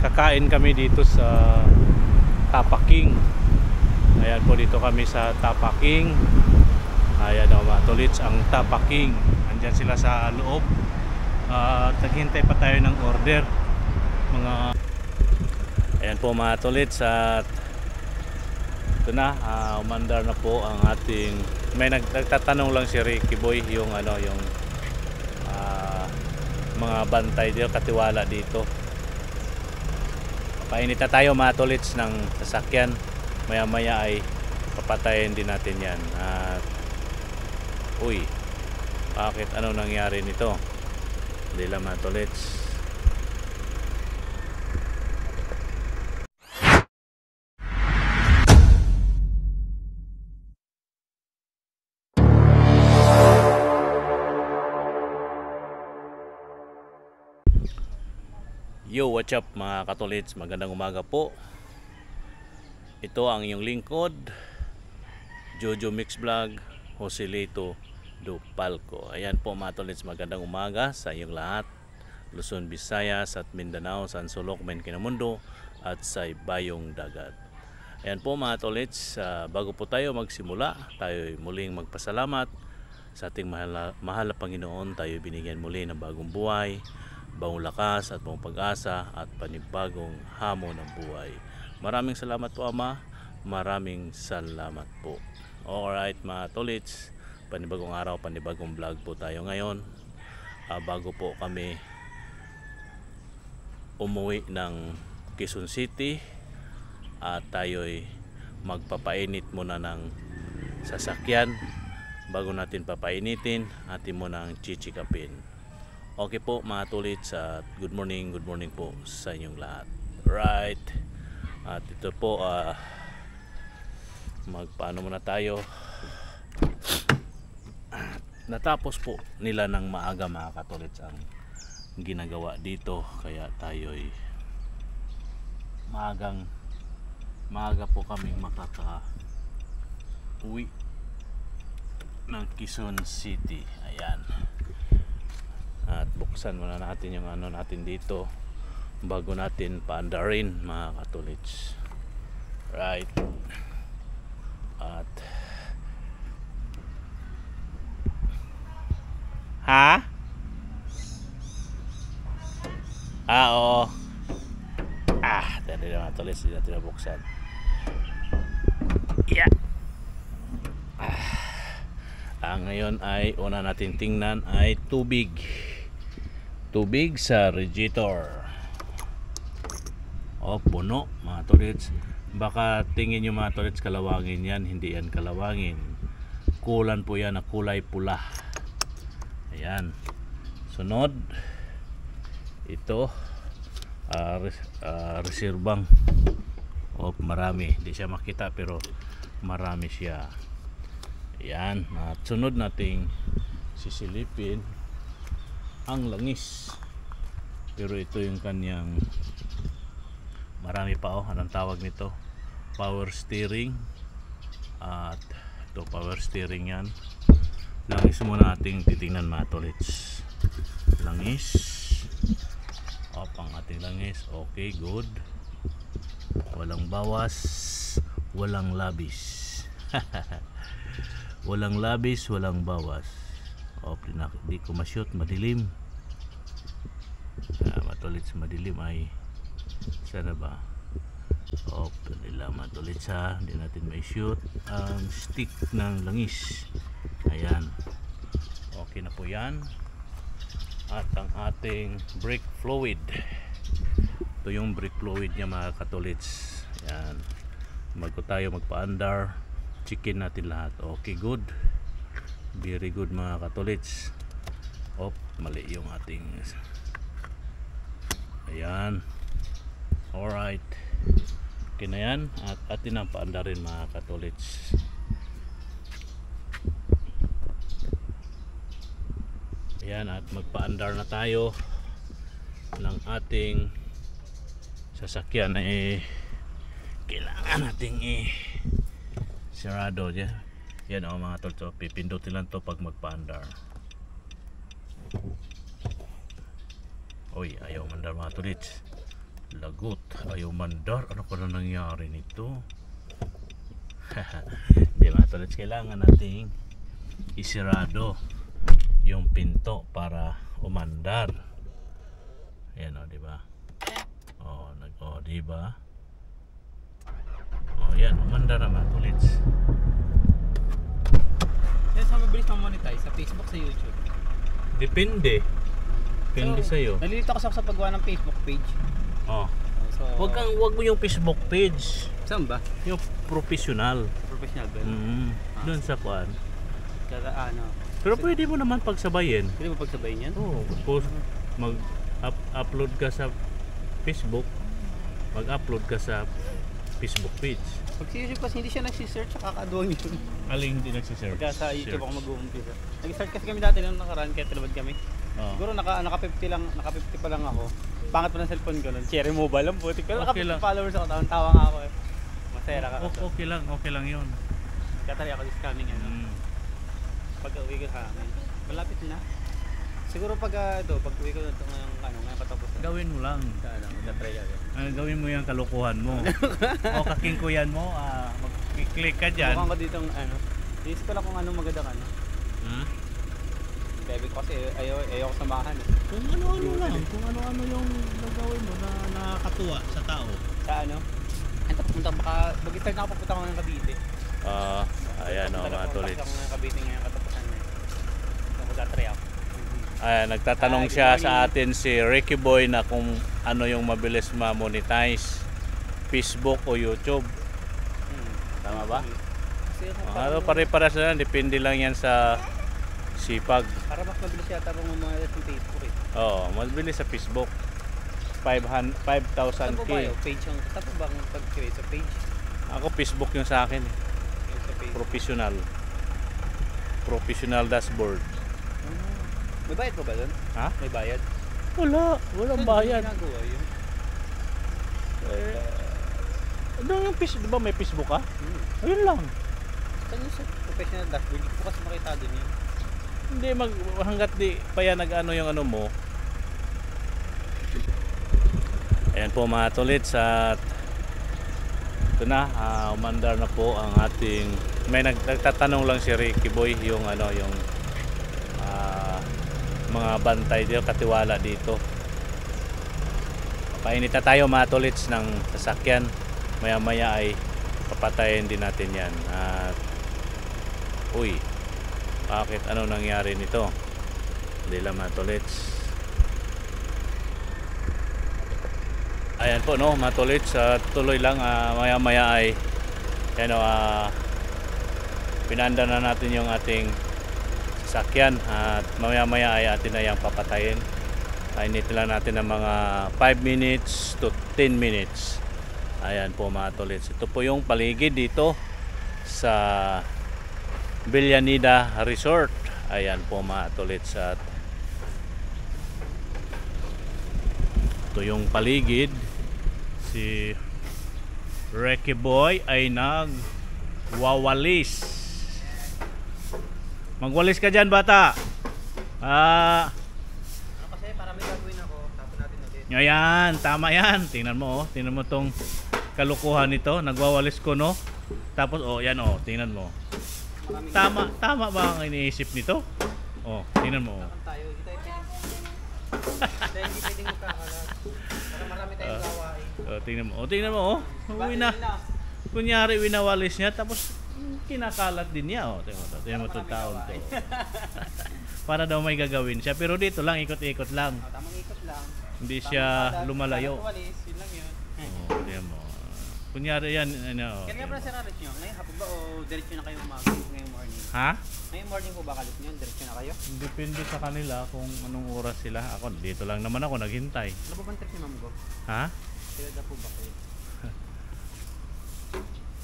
kakain kami dito sa Tapaking. Ayan po, dito kami sa Tapaking. Ayan o mga tolits, ang Tapaking. Andyan sila sa loob. Naghintay pa tayo ng order. Ayan po mga tolits, at ito na, umandar na po ang ating, may nagtatanong lang si Ricky Boy yung yung mga bantay dito, katiwala dito. Painit na tayo mga tolits ng sasakyan, maya maya ay papatayin din natin yan. At uy, bakit ano nangyari nito? Hindi lang mga tolits. Yo, what's up mga katolits, magandang umaga po. Ito ang iyong lingkod, Jojo Mix Vlog, Joselito do Palco. Ayan po mga katolits, magandang umaga sa iyong lahat, Luzon, Visayas at Mindanao, Sansolok, Kinamundo at sa Bayong Dagat. Ayan po mga katolits, bago po tayo magsimula, tayo muling magpasalamat sa ating mahal na Panginoon. Tayo binigyan muli ng bagong buhay, bagong lakas at bagong pag-asa at panibagong hamon ng buhay. Maraming salamat po Ama, maraming salamat po. Alright mga tolits, panibagong araw, panibagong vlog po tayo ngayon. Bago po kami umuwi ng Quezon City, at tayo'y magpapainit muna ng sasakyan. Bago natin papainitin, atin muna ang chichikapin. Okay po mga tolits, at good morning po sa inyong lahat. Right. At ito po, magpaano muna tayo. Natapos po nila ng maaga mga katolits ang ginagawa dito, kaya tayo'y maaga po kaming makaka-uwi ng Quezon City. Ayan. At buksan muna natin yung natin dito bago natin paandarin mga katolits. Right. At oo. Dali na mga katolits, hindi natin nabuksan. Yeah. Ngayon ay una natin tingnan ay tubig sa radiator. Puno mga tolits. Baka tingin nyo mga tolits kalawangin yan, hindi yan kalawangin. Kulan po yan na kulay pula. Ayan. Sunod, ito reserbang. Marami, hindi siya makita pero marami siya. Ayan. At sunod nating sisilipin ang langis, pero ito yung kanyang, marami pa anong tawag nito, power steering. At ito power steering yan. Langis muna nating titingnan mga tolits. Langis, ang ating langis, okay, good, walang bawas, walang labis. Walang labis, walang bawas. Di ko ma-shoot, madilim. Matulits, madilim ay sana ba? Nila matulits ha. Hindi natin ma-shoot ang stick ng langis. Ayan. Okay na po yan. At ang ating brake fluid. Ito yung brake fluid niya mga katolits. Ayan. Bago tayo magpa-andar, chicken natin lahat. Okay, good. Very good mga katolits. Mali yung ating, ayan. Alright. Okay na yan. At atin ang paandarin mga katolits. Ayan, at magpaandar na tayo ng ating sasakyan. Kailangan nating sarado dyan. Yan mga tolto, pipindutin lang to pag magpaandar. Ayaw mandar mga tolits. Lagot, ayaw mandar. Ano pa na nangyari nito? Di mga tolits, kailangan nating isirado yung pinto para umandar. Ayan o, diba? O, diba? O, yan, umandar na mga tolits. Saan sa mabilis ma-monetize? Sa Facebook, sa YouTube? Depende. Depende sa'yo. Nalilito ako sa paggawa ng Facebook page. Oh. So, Wag mo yung Facebook page. saan ba? Yung professional. Professional ba? Doon sa kuan. Kada ano? Pero pwede mo naman pagsabayin. Pwede mo pagsabayin yan? Oo, mag-upload ka sa Facebook, mag-upload ka sa Facebook page. Pag sa YouTube kasi hindi siya nagsisearch, kakaaduan yun. Aling hindi nagsisearch? Pagka sa YouTube ako mag-uumpisa. Nag-start kasi kami dati nung nakaraan, kaya talabad kami. Oh. Siguro naka 50 lang, naka 50 pa lang ako. Pangit pa ng cellphone ko nun. Cherry mobile lang putik. Pero naka Okay 50 lang. followers ako, tawa nga ako eh. Masera ka. Okay lang yun. Katari ako this coming ano. Pag uwi ko sa amin. Malapit na. Siguro pag uwi ko dito ngayong katapusan. Gawin mo lang. Sa ano, magta-try ako. Gawin mo yung kalukuhan mo. O kakingkuyan mo, mag-click ka dyan. Mukhang ko dito inisip ko lang kung anong magandang ano. Bebe ko kasi ayaw ko samahan eh. Kung ano-ano lang, kung ano-ano yung gagawin mo na nakakatuwa sa tao. Sa ano? Ito pupunta baka mag-start na ako pupunta ko ng Cavite. Ayan o mga tolits. Pupunta ko ng Cavite ngayong katapusan na. So mag-try ako. Ayan, nagtatanong siya sa atin si Ricky Boy na kung ano yung mabilis ma-monetize, Facebook o YouTube. Tama ba? Kasi Pare-pares na lang, depende lang yan sa sipag. para mas mabilis yata kung mga sa Facebook eh. Oo, mabilis sa Facebook. 5,000 Saan po ba K. yung page yung saan po ba ang pag-create sa page? Ako Facebook yung sa akin. Yung sa page. Professional dashboard. May bayad po ba doon? Ha? May bayad? Walang bayad. Saan ginagawa yun? Ano yung Facebook? Di ba may Facebook ka? Ayun lang. Saan yung sa professional dashboard? Hindi ko kasi makita doon yun. Hindi hanggat di pa yan nag-ano yung ano mo. Ayan po mga tolits at ito na, umandar na po ang ating may nagtatanong lang si Ricky Boy yung ano yung mga bantay dito, katiwala dito. Painita tayo mga tolits ng sasakyan. Maya maya ay papatayin din natin yan. At uy, bakit ano nangyari nito? Hindi lang mga tolits. Ayan po no mga tolits, tuloy lang maya maya ay yan pinanda na natin yung ating sasakyan at maya maya ay atin na yung papatayin. Init lang natin ng mga 5 minutes to 10 minutes. Ayan po mga tolits, ito po yung paligid dito sa Villanida Resort. Ayan po mga tolits at ito yung paligid. Si Ricky Boy ay nagwawalis. Magwalis ka dyan bata. Kasi para may gagawin ako, tapos natin ulit. Ayan, tama yan. Tingnan mo tingnan mo tong kalukuhan nito. Nagwawalis ko no. Tapos yan tingnan mo. Tama ba ang iniisip nito? Tingnan mo. Tayo, hindi tayo pwedeng magkakalat. Para marami tayong gawain. Tingnan mo. Kunyari winawalis niya tapos kinakalat din niya. Tingnan mo itong taon to. Para daw may gagawin siya. Pero dito lang, ikot-ikot lang. Tamang ikot lang. Hindi siya lumalayo. Walis, yun lang yun. Tingnan mo. Kunyari yan. Kaya nga pala sir, alis nyo. Ngayon hapon ba o diretso na kayo ngayong morning? Ha? Ngayong morning po ba kalit nyo? Diretso na kayo? Depende sa kanila kung anong oras sila. Ako, dito lang naman ako naghintay. Ano ba bang trip ni ma'am ko? Ha? Sila na po ba kayo?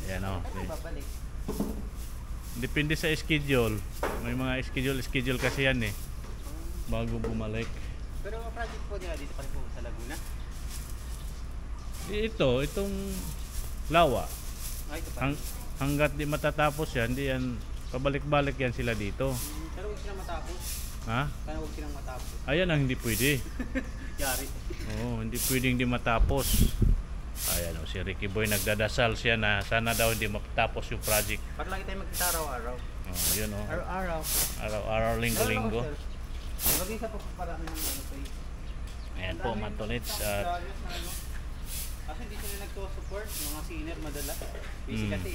Ayan Ano babalik? Depende sa schedule. May mga schedule kasi yan bago bumalik. Pero project po nila dito pa rin po sa Laguna? Itong Lawa. Ito pa. Hanggat di matatapos yan, di yan pabalik-balik yan sila dito. Sana huwag silang matapos. Ha? Sana huwag silang matapos. Ayan ang hindi pwede. Yari. Oo, hindi pwedeng di matapos. Ayan o, si Ricky Boy nagdadasal siya na sana daw hindi matapos yung project. Para lagi tayo magkita araw-araw. Oh, yun o. Araw-araw. Araw-araw, linggo-linggo. Mag-isa pa parami ng ano pa Ayan po, mga tolits. At kasi hindi sila nagto-support, mga senior madala. Busy kasi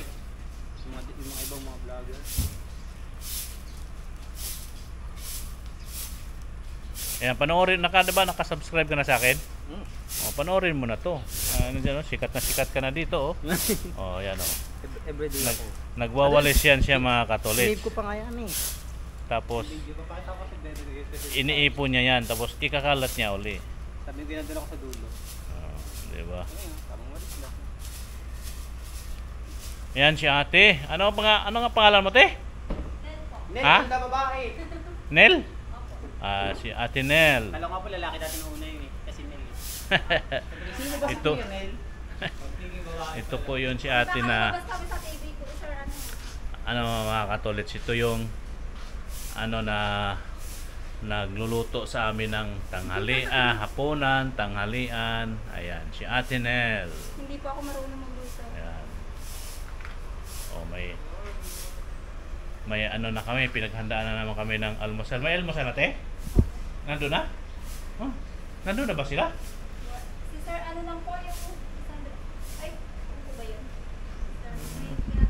yung mga ibang mga vlogger. ayan, panoorin, diba, nakasubscribe ka na sa akin? O, panoorin mo na to. Ano dyan, sikat ka na dito. O, ayan o. Everyday ako. Nagwawalis yan siya mga katolits. Save ko pa nga yan eh. Tapos, Video ko pakita ko sa iniipon niya yan. Tapos, ikakalat niya uli. Sabi yung dinadala ko sa dulo. Diba? Ayun, tamang walis lang. Yan si ate. Ano nga pangalan mo, te? Nel, Ha? ganda babae. Nel? Si ate Nel. Alam ko po lalaki dati nung una yun eh. Kasi Nel eh. Sino ba Ito. si Kuya Nel? Pagtingin babae. Ito po yun si ate na, Basta kami sa TV ko, sir, ano? mga katolits, ito yung na nagluluto sa amin ng hapunan, tanghalian. Ayan, si ate Nel. Hindi po ako marunong magluto. Ayan. O, may ano na kami, pinaghandaan na naman kami ng almusal. May almusal na, te? Nandun na? Huh? Nandun na ba sila? Si sir, ano lang po yung ay, ano ba yun? Sir,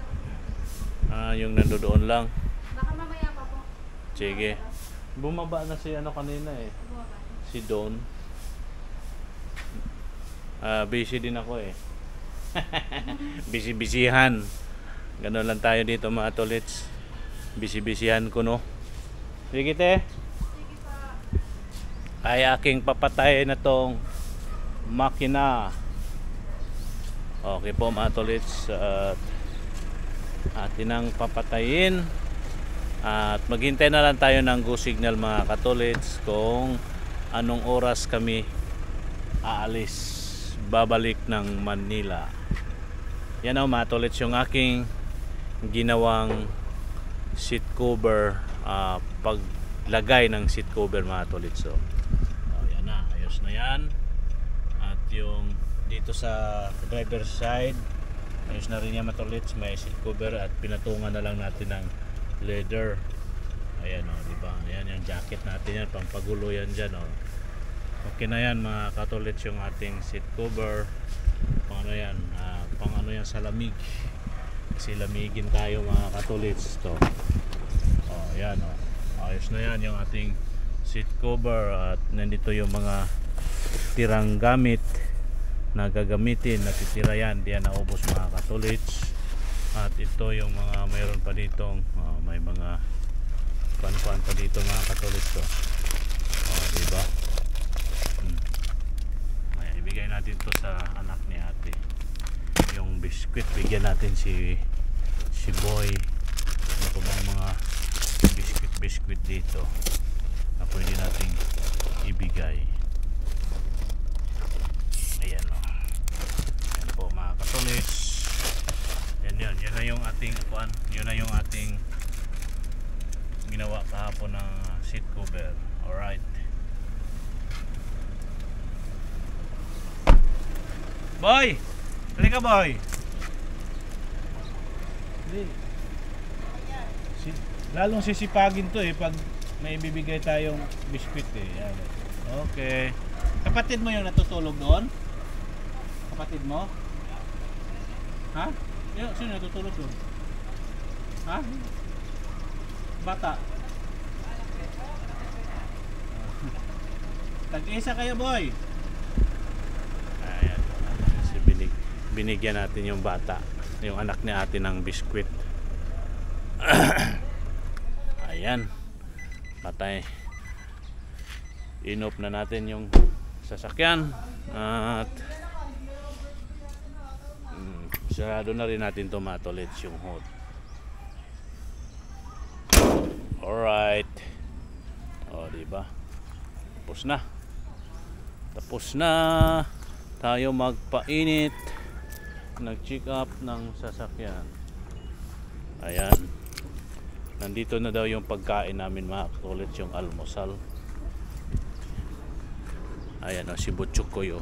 Yung nandoon lang. baka mamaya pa po. Sige. Bumaba na si kanina eh. Bumaba. Si Don. Busy din ako eh. Busy-busyhan. Ganun lang tayo dito mga tolits. Busy-busyhan ko, no. Sige, te. Sige pa. Ay aking papatay na tong makina. Okay po mga tolits. At atin ang papatayin. At maghintay na lang tayo ng go signal mga katolits kung anong oras kami aalis babalik ng Manila. Yan o mga tolits yung aking ginawang seat cover, paglagay ng seat cover mga tolits. So, yan na, ayos na yan. At yung dito sa driver's side, ayos na rin yan mga tolits, may seat cover at pinatungan na lang natin ng leather. Ayan o, diba? Ayan yung jacket natin yan, pampagulo yan dyan o. Okay na yan mga katolits yung ating seat cover. Pang ano yan, pang ano yan sa lamig. Kasi lamigin tayo mga katolits to. Ayan o. Ayos na yan yung ating seat cover. At nandito yung mga tirang gamit na gagamitin. Natitira yan, diyan naubos mga katolits. At ito yung mga mayroon pa ditong may mga pan-pan pa dito mga katolits to. Diba? Ay, ibigay natin to sa anak ni ate. Yung biskwit, bigyan natin si Boy. Ano pa bang mga biskwit dito na pwede nating ibigay. Ayan o. Ayan po mga katolits. Yan na yung ating yun na yung ating ginawa kahapon ng seat cover. Alright. Boy! Halika boy! Lalong sisipagin to eh pag may bibigay tayong biskwit eh. Yan. Okay. Kapatid mo yung natutulog doon? Kapatid mo? Ha? Sino natutulog doon? Ha? Bata. Tag-isa kayo boy. Ayan. Binigyan natin yung bata, yung anak ni ate ng biskwit. Ayan. Patay. Inop na natin yung sasakyan. At sarado na rin natin to mga tolits yung hood. Alright. Diba? Tapos na tayo magpainit, nag-check up ng sasakyan. Ayan. Nandito na daw yung pagkain namin mga tolits, yung almusal. Ayan o, si Butchukoy o.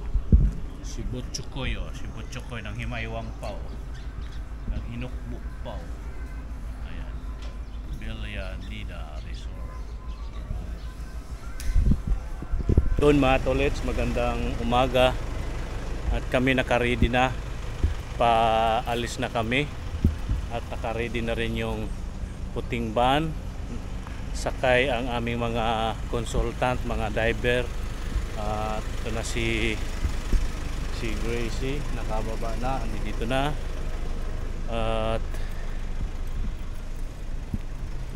Si Butchukoy o. Si Butchukoy ng Himaywang pa o. Ng Hinukbuk pa o. Ayan. Villa Lida Resort. Doon mga tolets, magandang umaga. At kami nakaready na. Paalis na kami. At nakaready na rin yung puting van. Sakay ang aming mga consultant, mga diver. Ito na si Gracie, nakababa na, dito na. At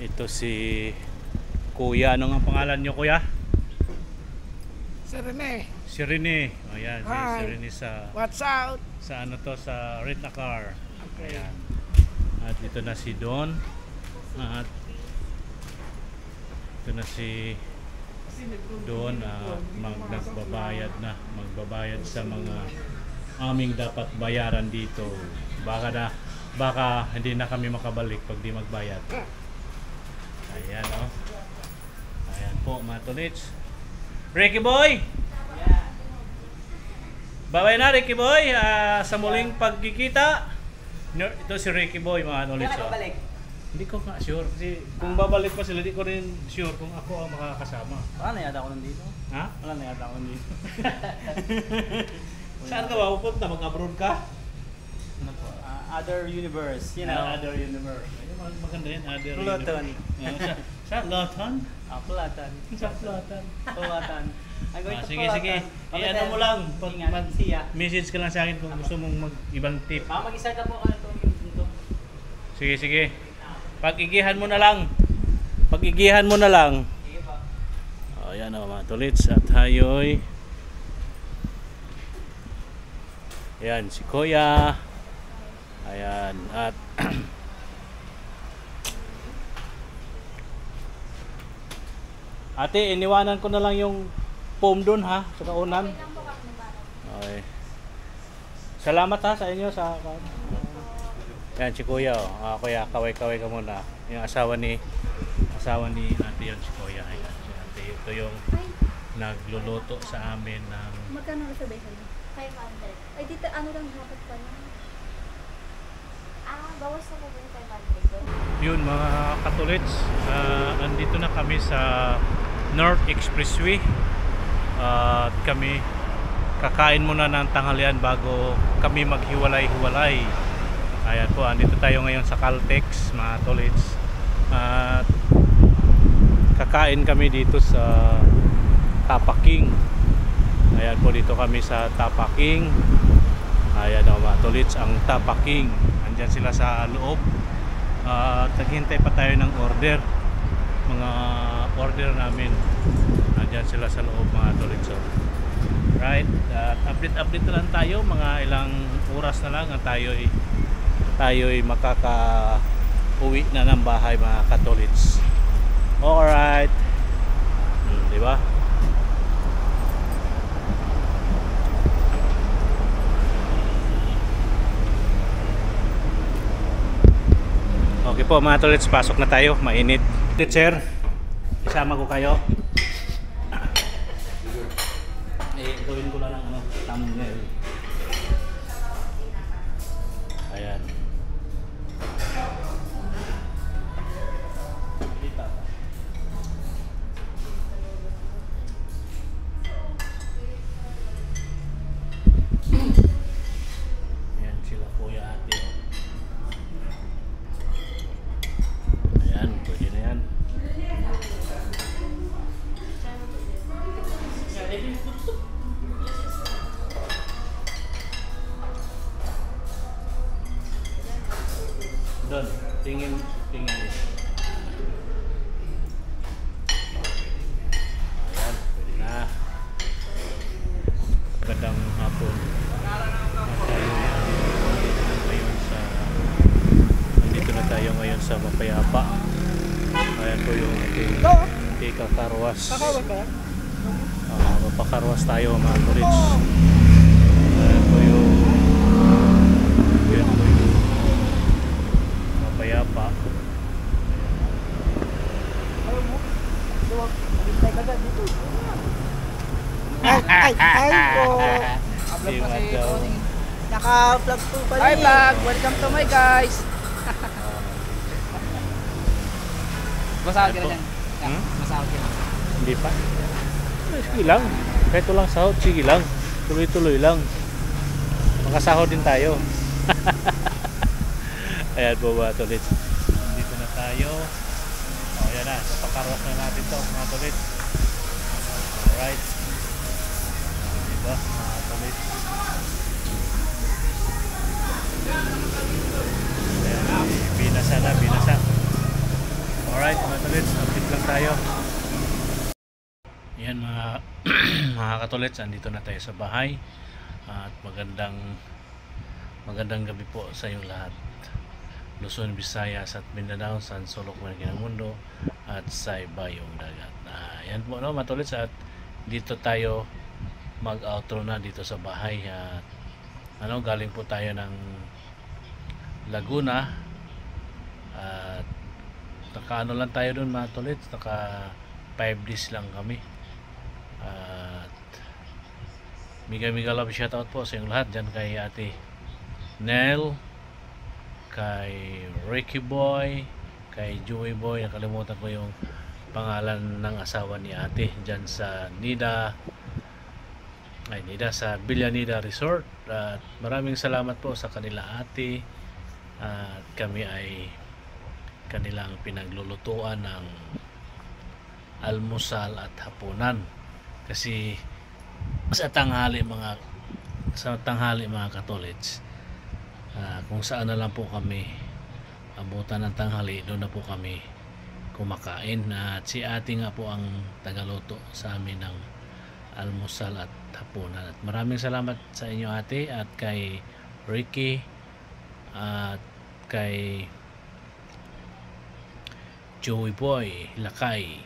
ito si Kuya. Ano nga pangalan nyo, Kuya? Si Rene, Si Rene. Ayan, si Hi. Rene what's out? sa ano to, sa Rent-A-Car. Okay. Ayan. At dito na si Don. At ito na si Don, magbabayad na. Magbabayad sa mga aming dapat bayaran dito. Baka hindi na kami makabalik pag di magbayad. Ayan o. Ayan po mga tolits. Ricky Boy! Bye-bye na Ricky Boy. Sa muling pagkikita. Ito si Ricky Boy mga tolits. Hindi ko nga sure. Kasi kung babalik pa sila, di ko rin sure kung ako ang makakasama. Wala na yata ako nandito. Ha? Wala na yata ako nandito. Saan ka ba pupunta? Mag-abroad ka? Ano po? Other universe, you know. Other universe. Ayun, maganda yan. Other Pluton. universe. Sa Pluton? Platan. Sa Pluton. Platan. I'm going to Sige, Platan. sige. Okay, Ano mo lang. Ingat. Siya. Message ka lang sa akin kung gusto mong ibang tip. Mag-isa ka po ka ito. Sige, sige. Pag-igihan mo na lang. Pag-igihan mo na lang. Sige pa. O, yan o mga tolits. At hayoy. Ayan, si Kuya. Ayan. At ate, iniwanan ko na lang yung foam dun ha, sa kaunan. Okay lang po kami para. Okay. Salamat ha sa inyo sa yan si Kuya oh. Kuya, kaway-kaway ka muna. Yung asawa ni ate yan si Kuya. Ayan, si ate. Ito yung Ay, nagluluto sa amin ng magkano reservation? 500. Ay, dito ano lang dapat pa lang. Bawas na po ba yung 500 doon? yun mga katolits. Andito na kami sa North Expressway. At kami kakain muna ng tanghalian bago kami maghiwalay-hiwalay. Ayan po, andito tayo ngayon sa Caltex mga tolits. At kakain kami dito sa Tapaking. Ayan po, dito kami sa Tapaking. Ayan o mga tolits, ang Tapaking. Andyan sila sa loob. Naghintay pa tayo ng order. Mga order namin. Andyan sila sa loob mga tolits. Right, update na lang tayo. Mga ilang oras na lang at tayo'y makaka-uwi na ng bahay mga katolits. Alright. Diba? Okay po mga tolits, pasok na tayo. Mainit. Teacher, isama ko kayo. Gawin ko lang ng thumbnail. Ayan. Ayan sila kuya ate. Ayan, pwede na yan. Doon, tingin. Ayan, pwede na. Magandang hapon. Nandito na tayo ngayon sa Mapayapa. Ayan po yung ating ika-karwas. Mapakarwas tayo mga tolits. Ayan po yung Mapayapa. Naka-vlog po pala. Hi vlog! Welcome to my guys! Masahod ka Ayan po. na dyan. Hmm? Masahod ka na. Hindi pa. Sige lang. Kahit walang sahod, sige lang. Tuloy-tuloy lang. Makasahod din tayo. Ayan po mga tolits. Dito na tayo. O yan na. Papakarwas na natin to mga tolits. Alright. Diba mga tolits. Ayan. Binasa na. Binasa. Alright mga tolits. Update lang tayo. Yan mga mga katolits, andito na tayo sa bahay at magandang gabi po sa inyong lahat. Luzon, Visayas at Mindanao, San Sulok, Mundo at sa ibayong dagat. Yan po no mga katolits, at dito tayo mag-outro na dito sa bahay at galing po tayo ng Laguna at naka lang tayo dun mga katolits, naka 5 days lang kami. At miga love shoutout po sa inyong lahat dyan, kay Ate Nel, kay Ricky Boy, kay Joey Boy, nakalimutan ko yung pangalan ng asawa ni Ate dyan sa Nida sa Villa Nida Resort. At maraming salamat po sa kanila ate, at kami ay kanilang pinaglulutuan ng almusal at hapunan, kasi sa tanghali mga katolits, kung saan na lang po kami abutan ng tanghali, doon na po kami kumakain. At si ate nga po ang tagaluto sa amin ng almusal at hapunan. At maraming salamat sa inyo ate, at kay Ricky at kay Joey Boy Lakay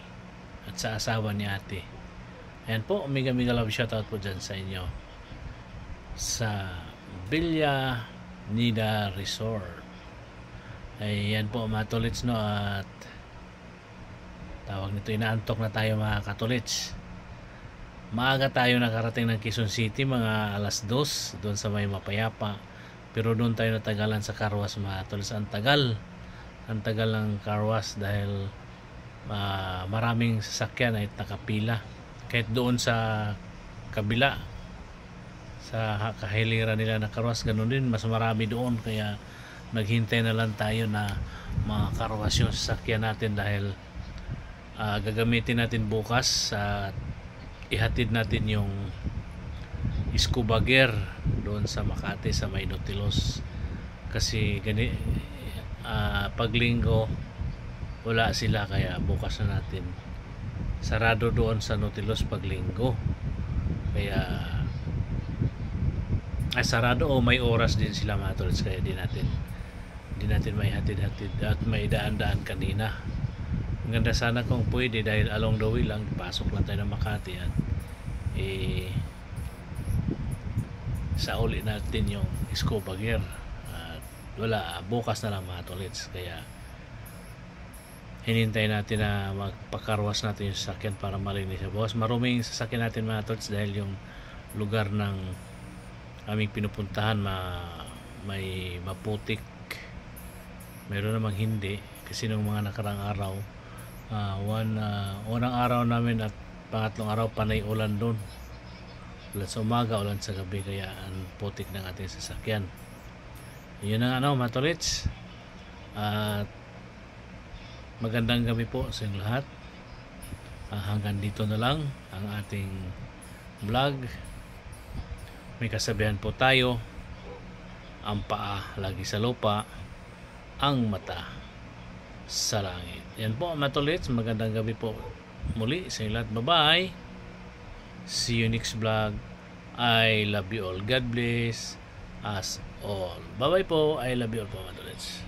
at sa asawa ni ate. Ayan po, mega love shoutout po dyan sa inyo sa Villa Nida Resort. Ayan po mga katolits no, at tawag nito, inaantok na tayo mga katolits. Maaga tayo nakarating ng Quezon City, mga alas 2 doon sa may Mapayapa, pero doon tayo natagalan sa Carwas mga katolits. Ang tagal ng Carwas dahil maraming sasakyan ay nakapila. Kahit doon sa kabila sa kahiliran nila na Carwas, ganun din, mas marami doon, kaya naghintay na lang tayo na makakarwas yung sasakyan natin, dahil gagamitin natin bukas at ihatid natin yung scuba gear doon sa Makati sa may Nautilos, kasi pag linggo wala sila, kaya bukas na natin. Sarado doon sa Nautilos pag linggo, kaya sarado o may oras din sila mga tolits, kaya di natin may hatid-hatid at may daan-daan kanina. Ang ganda sana kung pwede, dahil along the way lang, pasok lang tayo ng Makati at sa uli natin yung scuba gear. At wala, bukas na lang mga tolits, kaya hinintay natin na magpakarwas natin yung sasakyan para malinis sa bukas. Maruming sasakyan natin mga tolits, dahil yung lugar ng aming pinupuntahan may maputik, meron namang hindi, kasi nung mga nakarang araw, unang araw namin at pangatlong araw panay ulan doon, ulan sa umaga, ulan sa gabi, kaya ang putik ng ating sasakyan. Yun ang mga tolits, at magandang gabi po sa inyong lahat. Hanggang dito na lang ang ating vlog. May kasabihan po tayo, ang paa lagi sa lupa, ang mata sa langit. Yan po mga tolits, magandang gabi po muli sa inyong lahat. Bye bye, see you next vlog. I love you all, God bless us all. Bye bye po, I love you all po mga tolits.